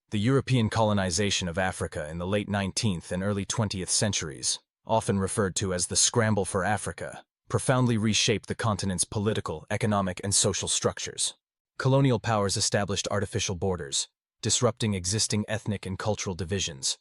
The European colonization of Africa in the late 19th and early 20th centuries, often referred to as the Scramble for Africa, profoundly reshaped the continent's political, economic, and social structures. Colonial powers established artificial borders, disrupting existing ethnic and cultural divisions,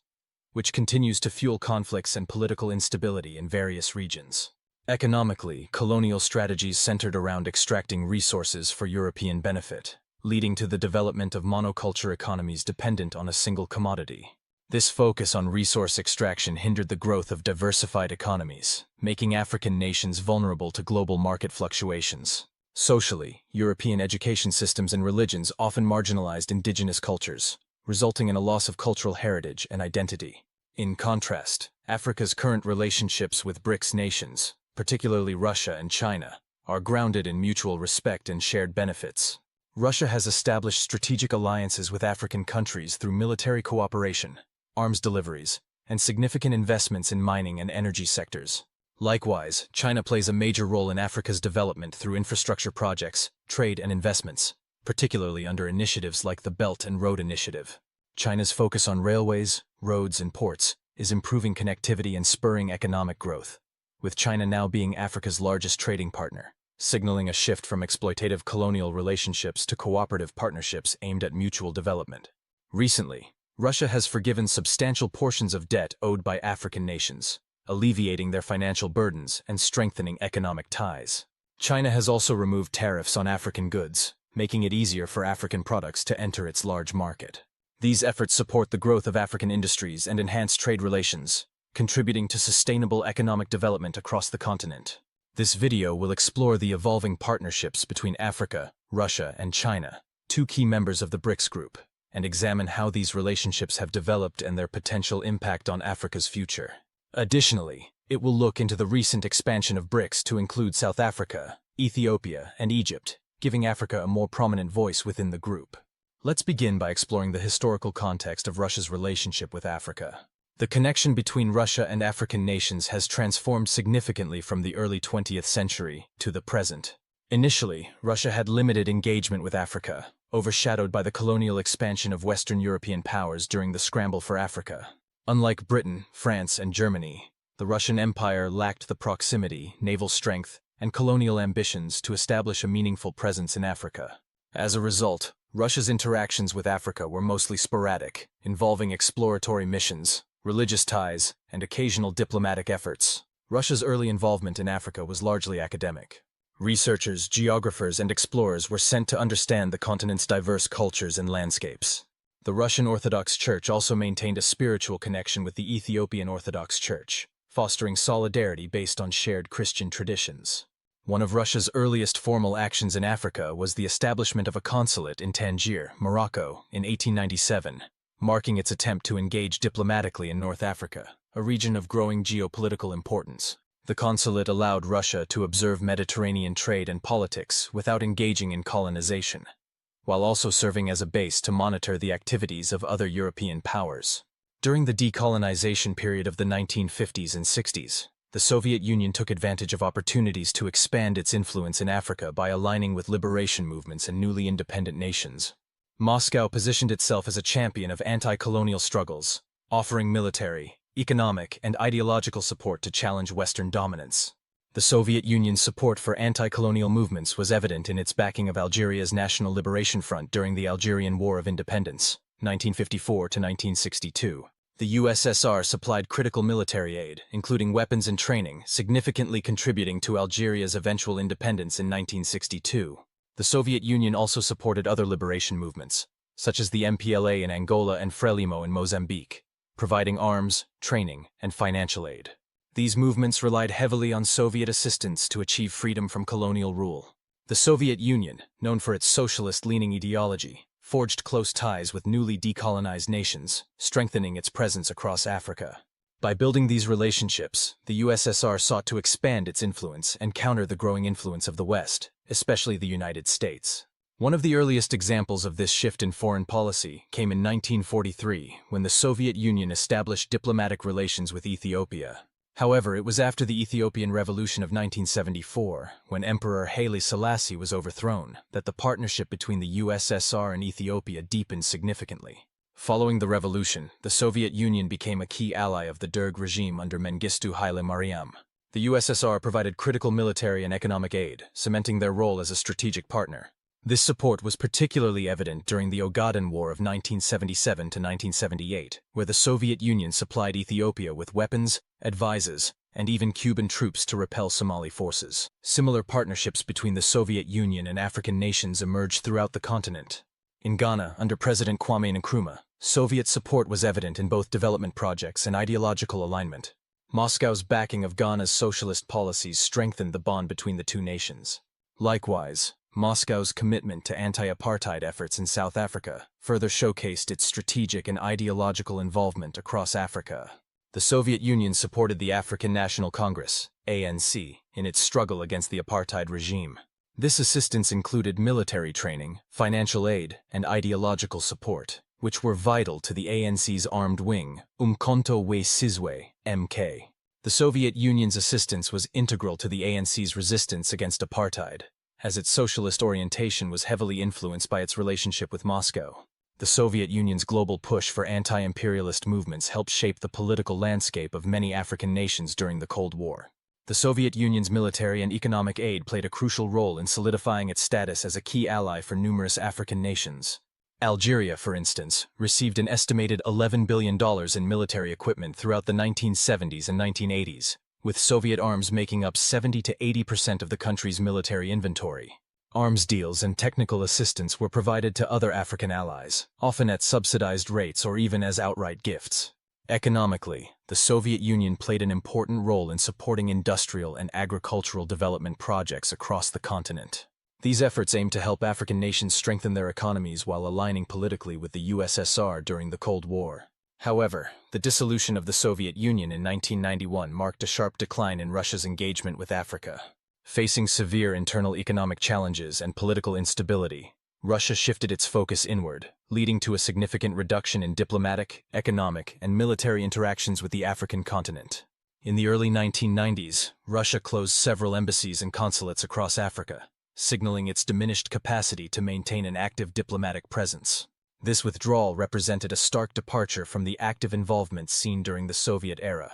which continues to fuel conflicts and political instability in various regions. Economically, colonial strategies centered around extracting resources for European benefit, leading to the development of monoculture economies dependent on a single commodity. This focus on resource extraction hindered the growth of diversified economies, making African nations vulnerable to global market fluctuations. Socially, European education systems and religions often marginalized indigenous cultures, resulting in a loss of cultural heritage and identity. In contrast, Africa's current relationships with BRICS nations, particularly Russia and China, are grounded in mutual respect and shared benefits. Russia has established strategic alliances with African countries through military cooperation, arms deliveries, and significant investments in mining and energy sectors. Likewise, China plays a major role in Africa's development through infrastructure projects, trade, and investments, particularly under initiatives like the Belt and Road Initiative. China's focus on railways, roads, and ports is improving connectivity and spurring economic growth, with China now being Africa's largest trading partner, signaling a shift from exploitative colonial relationships to cooperative partnerships aimed at mutual development. Recently, Russia has forgiven substantial portions of debt owed by African nations, alleviating their financial burdens and strengthening economic ties. China has also removed tariffs on African goods, making it easier for African products to enter its large market. These efforts support the growth of African industries and enhance trade relations, contributing to sustainable economic development across the continent. This video will explore the evolving partnerships between Africa, Russia, and China, two key members of the BRICS group, and examine how these relationships have developed and their potential impact on Africa's future. Additionally, it will look into the recent expansion of BRICS to include South Africa, Ethiopia, and Egypt, giving Africa a more prominent voice within the group. Let's begin by exploring the historical context of Russia's relationship with Africa. The connection between Russia and African nations has transformed significantly from the early 20th century to the present. Initially, Russia had limited engagement with Africa, overshadowed by the colonial expansion of Western European powers during the Scramble for Africa. Unlike Britain, France, and Germany, the Russian Empire lacked the proximity, naval strength, and colonial ambitions to establish a meaningful presence in Africa. As a result, Russia's interactions with Africa were mostly sporadic, involving exploratory missions, religious ties, and occasional diplomatic efforts. Russia's early involvement in Africa was largely academic. Researchers, geographers, and explorers were sent to understand the continent's diverse cultures and landscapes. The Russian Orthodox Church also maintained a spiritual connection with the Ethiopian Orthodox Church, fostering solidarity based on shared Christian traditions. One of Russia's earliest formal actions in Africa was the establishment of a consulate in Tangier, Morocco, in 1897, marking its attempt to engage diplomatically in North Africa, a region of growing geopolitical importance. The consulate allowed Russia to observe Mediterranean trade and politics without engaging in colonization, while also serving as a base to monitor the activities of other European powers. During the decolonization period of the 1950s and 60s, the Soviet Union took advantage of opportunities to expand its influence in Africa by aligning with liberation movements and newly independent nations. Moscow positioned itself as a champion of anti-colonial struggles, offering military, economic, and ideological support to challenge Western dominance. The Soviet Union's support for anti-colonial movements was evident in its backing of Algeria's National Liberation Front during the Algerian War of Independence, 1954 to 1962. The USSR supplied critical military aid, including weapons and training, significantly contributing to Algeria's eventual independence in 1962. The Soviet Union also supported other liberation movements, such as the MPLA in Angola and Frelimo in Mozambique, providing arms, training, and financial aid. These movements relied heavily on Soviet assistance to achieve freedom from colonial rule. The Soviet Union, known for its socialist-leaning ideology, forged close ties with newly decolonized nations, strengthening its presence across Africa. By building these relationships, the USSR sought to expand its influence and counter the growing influence of the West, especially the United States. One of the earliest examples of this shift in foreign policy came in 1943, when the Soviet Union established diplomatic relations with Ethiopia. However, it was after the Ethiopian Revolution of 1974, when Emperor Haile Selassie was overthrown, that the partnership between the USSR and Ethiopia deepened significantly. Following the revolution, the Soviet Union became a key ally of the Derg regime under Mengistu Haile Mariam. The USSR provided critical military and economic aid, cementing their role as a strategic partner. This support was particularly evident during the Ogaden War of 1977 to 1978, where the Soviet Union supplied Ethiopia with weapons, advices, and even Cuban troops to repel Somali forces. Similar partnerships between the Soviet Union and African nations emerged throughout the continent. In Ghana, under President Kwame Nkrumah, Soviet support was evident in both development projects and ideological alignment. Moscow's backing of Ghana's socialist policies strengthened the bond between the two nations. Likewise, Moscow's commitment to anti-apartheid efforts in South Africa further showcased its strategic and ideological involvement across Africa. The Soviet Union supported the African National Congress, ANC, in its struggle against the apartheid regime. This assistance included military training, financial aid, and ideological support, which were vital to the ANC's armed wing, Umkhonto we Sizwe, MK. The Soviet Union's assistance was integral to the ANC's resistance against apartheid, as its socialist orientation was heavily influenced by its relationship with Moscow. The Soviet Union's global push for anti-imperialist movements helped shape the political landscape of many African nations during the Cold War. The Soviet Union's military and economic aid played a crucial role in solidifying its status as a key ally for numerous African nations. Algeria, for instance, received an estimated $11 billion in military equipment throughout the 1970s and 1980s, with Soviet arms making up 70 to 80% of the country's military inventory. Arms deals and technical assistance were provided to other African allies, often at subsidized rates or even as outright gifts. Economically, the Soviet Union played an important role in supporting industrial and agricultural development projects across the continent. These efforts aimed to help African nations strengthen their economies while aligning politically with the USSR during the Cold War. However, the dissolution of the Soviet Union in 1991 marked a sharp decline in Russia's engagement with Africa. Facing severe internal economic challenges and political instability, Russia shifted its focus inward, leading to a significant reduction in diplomatic, economic, and military interactions with the African continent. In the early 1990s, Russia closed several embassies and consulates across Africa, signaling its diminished capacity to maintain an active diplomatic presence. This withdrawal represented a stark departure from the active involvement seen during the Soviet era,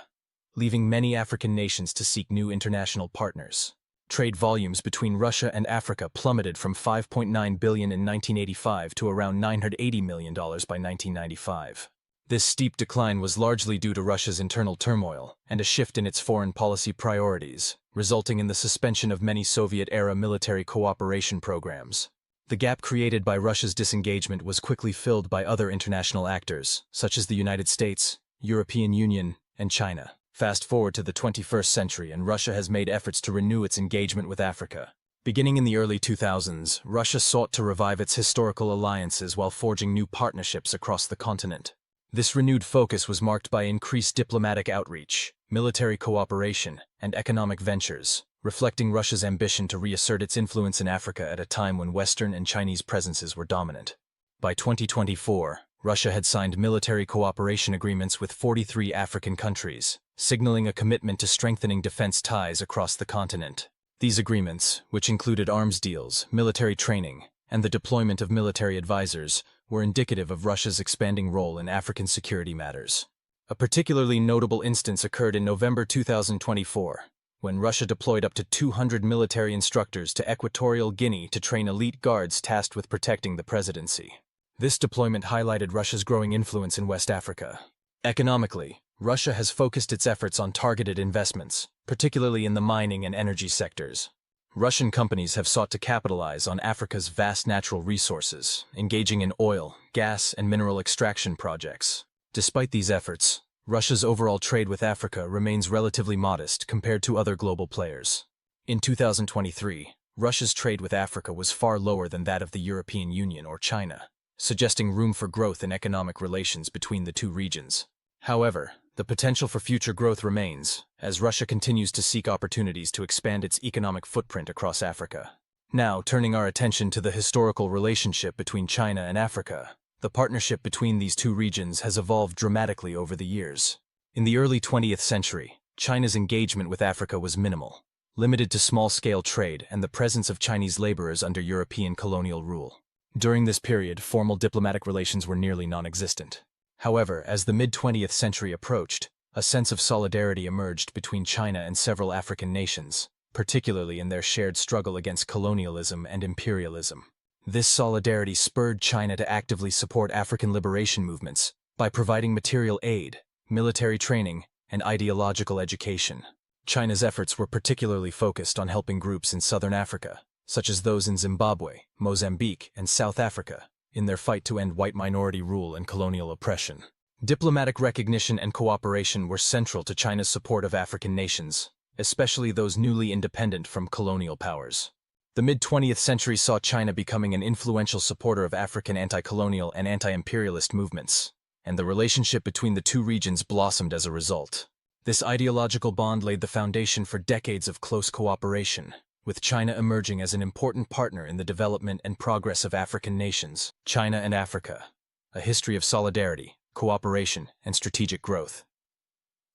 leaving many African nations to seek new international partners. Trade volumes between Russia and Africa plummeted from $5.9 billion in 1985 to around $980 million by 1995. This steep decline was largely due to Russia's internal turmoil and a shift in its foreign policy priorities, resulting in the suspension of many Soviet-era military cooperation programs. The gap created by Russia's disengagement was quickly filled by other international actors, such as the United States, European Union, and China. Fast forward to the 21st century, and Russia has made efforts to renew its engagement with Africa. Beginning in the early 2000s, Russia sought to revive its historical alliances while forging new partnerships across the continent. This renewed focus was marked by increased diplomatic outreach, military cooperation, and economic ventures, reflecting Russia's ambition to reassert its influence in Africa at a time when Western and Chinese presences were dominant. By 2024, Russia had signed military cooperation agreements with 43 African countries, signaling a commitment to strengthening defense ties across the continent. These agreements, which included arms deals, military training, and the deployment of military advisors, were indicative of Russia's expanding role in African security matters. A particularly notable instance occurred in November 2024, when Russia deployed up to 200 military instructors to Equatorial Guinea to train elite guards tasked with protecting the presidency. This deployment highlighted Russia's growing influence in West Africa. Economically, Russia has focused its efforts on targeted investments, particularly in the mining and energy sectors. Russian companies have sought to capitalize on Africa's vast natural resources, engaging in oil, gas, and mineral extraction projects. Despite these efforts, Russia's overall trade with Africa remains relatively modest compared to other global players. In 2023, Russia's trade with Africa was far lower than that of the European Union or China, suggesting room for growth in economic relations between the two regions. However, the potential for future growth remains, as Russia continues to seek opportunities to expand its economic footprint across Africa. Now, turning our attention to the historical relationship between China and Africa, the partnership between these two regions has evolved dramatically over the years. In the early 20th century, China's engagement with Africa was minimal, limited to small-scale trade and the presence of Chinese laborers under European colonial rule. During this period, formal diplomatic relations were nearly non-existent. However, as the mid-20th century approached, a sense of solidarity emerged between China and several African nations, particularly in their shared struggle against colonialism and imperialism. This solidarity spurred China to actively support African liberation movements by providing material aid, military training, and ideological education. China's efforts were particularly focused on helping groups in southern Africa, such as those in Zimbabwe, Mozambique, and South Africa, in their fight to end white minority rule and colonial oppression. Diplomatic recognition and cooperation were central to China's support of African nations, especially those newly independent from colonial powers. The mid-20th century saw China becoming an influential supporter of African anti-colonial and anti-imperialist movements, and the relationship between the two regions blossomed as a result. This ideological bond laid the foundation for decades of close cooperation, with China emerging as an important partner in the development and progress of African nations. China and Africa, a history of solidarity, cooperation, and strategic growth.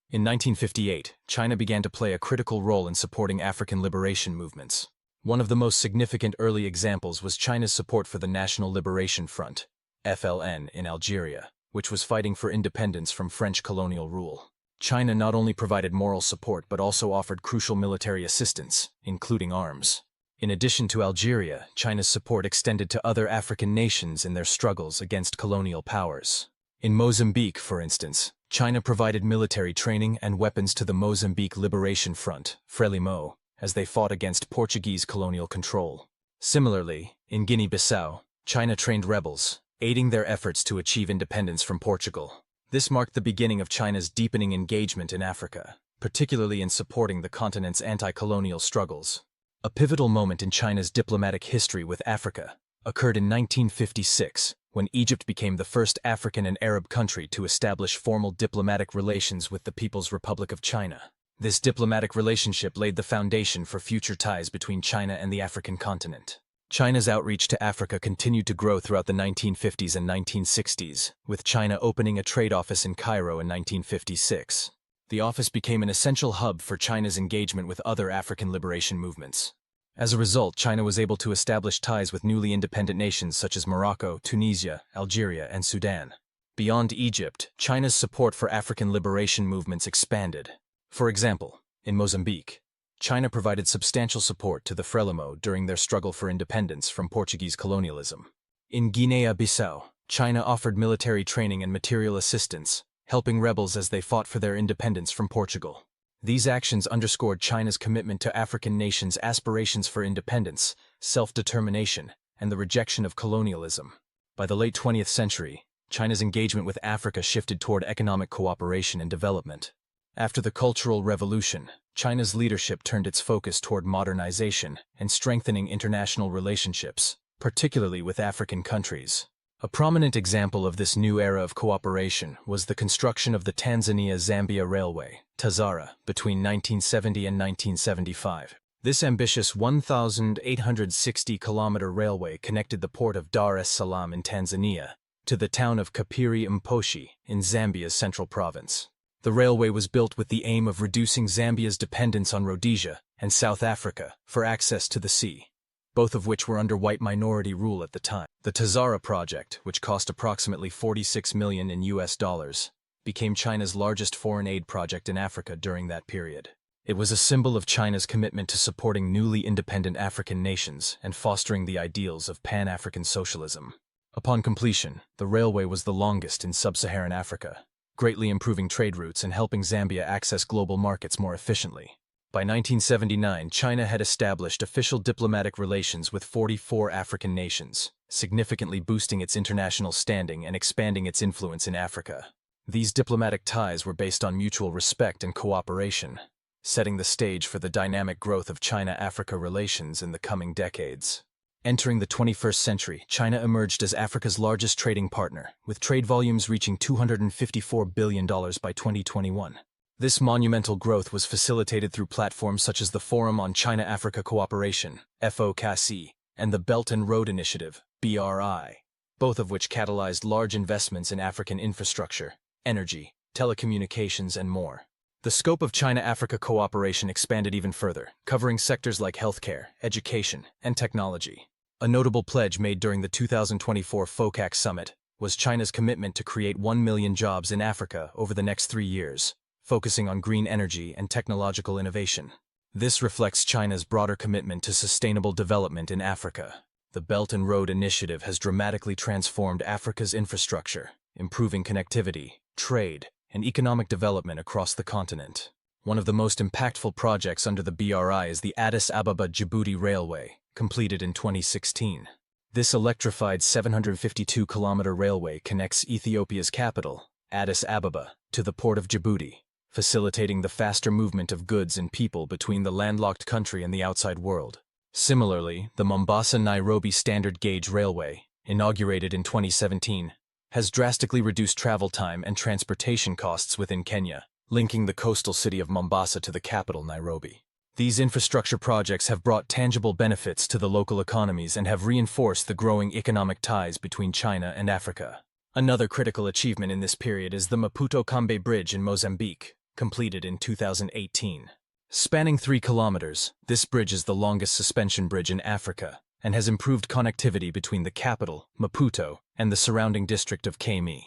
In 1958, China began to play a critical role in supporting African liberation movements. One of the most significant early examples was China's support for the National Liberation Front, FLN, in Algeria, which was fighting for independence from French colonial rule. China not only provided moral support but also offered crucial military assistance, including arms. In addition to Algeria, China's support extended to other African nations in their struggles against colonial powers. In Mozambique, for instance, China provided military training and weapons to the Mozambique Liberation Front, Frelimo, as they fought against Portuguese colonial control. Similarly, in Guinea-Bissau, China trained rebels, aiding their efforts to achieve independence from Portugal. This marked the beginning of China's deepening engagement in Africa, particularly in supporting the continent's anti-colonial struggles. A pivotal moment in China's diplomatic history with Africa occurred in 1956, when Egypt became the first African and Arab country to establish formal diplomatic relations with the People's Republic of China. This diplomatic relationship laid the foundation for future ties between China and the African continent. China's outreach to Africa continued to grow throughout the 1950s and 1960s, with China opening a trade office in Cairo in 1956. The office became an essential hub for China's engagement with other African liberation movements. As a result, China was able to establish ties with newly independent nations such as Morocco, Tunisia, Algeria, and Sudan. Beyond Egypt, China's support for African liberation movements expanded. For example, in Mozambique, China provided substantial support to the Frelimo during their struggle for independence from Portuguese colonialism. In Guinea-Bissau, China offered military training and material assistance, helping rebels as they fought for their independence from Portugal. These actions underscored China's commitment to African nations' aspirations for independence, self-determination, and the rejection of colonialism. By the late 20th century, China's engagement with Africa shifted toward economic cooperation and development. After the Cultural Revolution, China's leadership turned its focus toward modernization and strengthening international relationships, particularly with African countries. A prominent example of this new era of cooperation was the construction of the Tanzania-Zambia Railway, TAZARA, between 1970 and 1975. This ambitious 1,860-kilometer railway connected the port of Dar es Salaam in Tanzania to the town of Kapiri Mposhi in Zambia's central province. The railway was built with the aim of reducing Zambia's dependence on Rhodesia and South Africa for access to the sea, both of which were under white minority rule at the time. The TAZARA project, which cost approximately $46 million in US dollars, became China's largest foreign aid project in Africa during that period. It was a symbol of China's commitment to supporting newly independent African nations and fostering the ideals of Pan-African socialism. Upon completion, the railway was the longest in sub-Saharan Africa, greatly improving trade routes and helping Zambia access global markets more efficiently. By 1979, China had established official diplomatic relations with 44 African nations, significantly boosting its international standing and expanding its influence in Africa. These diplomatic ties were based on mutual respect and cooperation, setting the stage for the dynamic growth of China-Africa relations in the coming decades. Entering the 21st century, China emerged as Africa's largest trading partner, with trade volumes reaching $254 billion by 2021. This monumental growth was facilitated through platforms such as the Forum on China-Africa Cooperation, FOCAC, and the Belt and Road Initiative, BRI, both of which catalyzed large investments in African infrastructure, energy, telecommunications, and more. The scope of China-Africa cooperation expanded even further, covering sectors like healthcare, education, and technology. A notable pledge made during the 2024 FOCAC summit was China's commitment to create 1 million jobs in Africa over the next 3 years, focusing on green energy and technological innovation. This reflects China's broader commitment to sustainable development in Africa. The Belt and Road Initiative has dramatically transformed Africa's infrastructure, improving connectivity, trade, and economic development across the continent. One of the most impactful projects under the BRI is the Addis Ababa-Djibouti Railway, completed in 2016. This electrified 752-kilometer railway connects Ethiopia's capital, Addis Ababa, to the port of Djibouti, facilitating the faster movement of goods and people between the landlocked country and the outside world. Similarly, the Mombasa-Nairobi Standard Gauge Railway, inaugurated in 2017, has drastically reduced travel time and transportation costs within Kenya, linking the coastal city of Mombasa to the capital, Nairobi. These infrastructure projects have brought tangible benefits to the local economies and have reinforced the growing economic ties between China and Africa. Another critical achievement in this period is the Maputo-Kambe Bridge in Mozambique, completed in 2018. Spanning 3 kilometers, this bridge is the longest suspension bridge in Africa and has improved connectivity between the capital, Maputo, and the surrounding district of Kemi.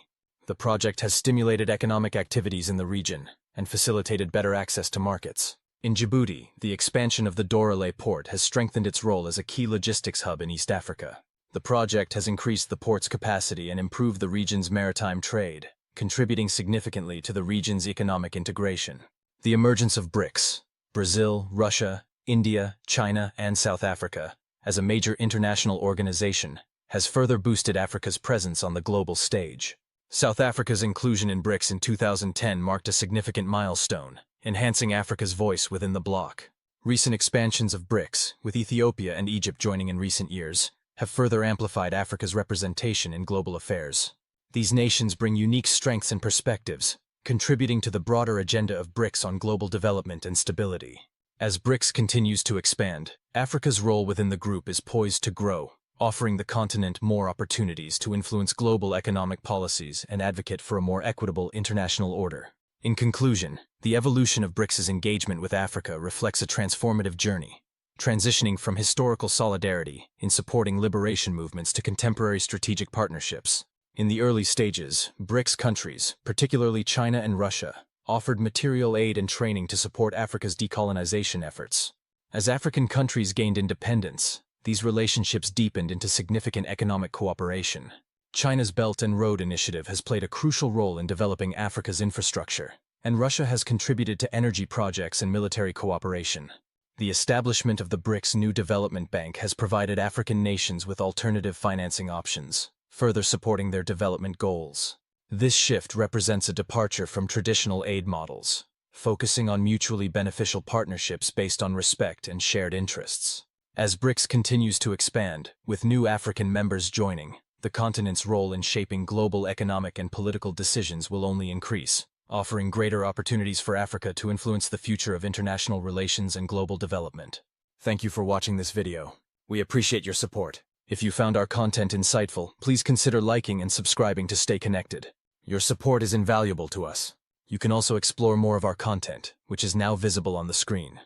The project has stimulated economic activities in the region and facilitated better access to markets. In Djibouti, the expansion of the Dorale port has strengthened its role as a key logistics hub in East Africa. The project has increased the port's capacity and improved the region's maritime trade, contributing significantly to the region's economic integration. The emergence of BRICS, Brazil, Russia, India, China, and South Africa, as a major international organization, has further boosted Africa's presence on the global stage. South Africa's inclusion in BRICS in 2010 marked a significant milestone, enhancing Africa's voice within the bloc. Recent expansions of BRICS, with Ethiopia and Egypt joining in recent years, have further amplified Africa's representation in global affairs. These nations bring unique strengths and perspectives, contributing to the broader agenda of BRICS on global development and stability. As BRICS continues to expand, Africa's role within the group is poised to grow, offering the continent more opportunities to influence global economic policies and advocate for a more equitable international order. In conclusion, the evolution of BRICS's engagement with Africa reflects a transformative journey, transitioning from historical solidarity in supporting liberation movements to contemporary strategic partnerships. In the early stages, BRICS countries, particularly China and Russia, offered material aid and training to support Africa's decolonization efforts. As African countries gained independence, these relationships deepened into significant economic cooperation. China's Belt and Road Initiative has played a crucial role in developing Africa's infrastructure, and Russia has contributed to energy projects and military cooperation. The establishment of the BRICS New Development Bank has provided African nations with alternative financing options, further supporting their development goals. This shift represents a departure from traditional aid models, focusing on mutually beneficial partnerships based on respect and shared interests. As BRICS continues to expand, with new African members joining, the continent's role in shaping global economic and political decisions will only increase, offering greater opportunities for Africa to influence the future of international relations and global development. Thank you for watching this video. We appreciate your support. If you found our content insightful, please consider liking and subscribing to stay connected. Your support is invaluable to us. You can also explore more of our content, which is now visible on the screen.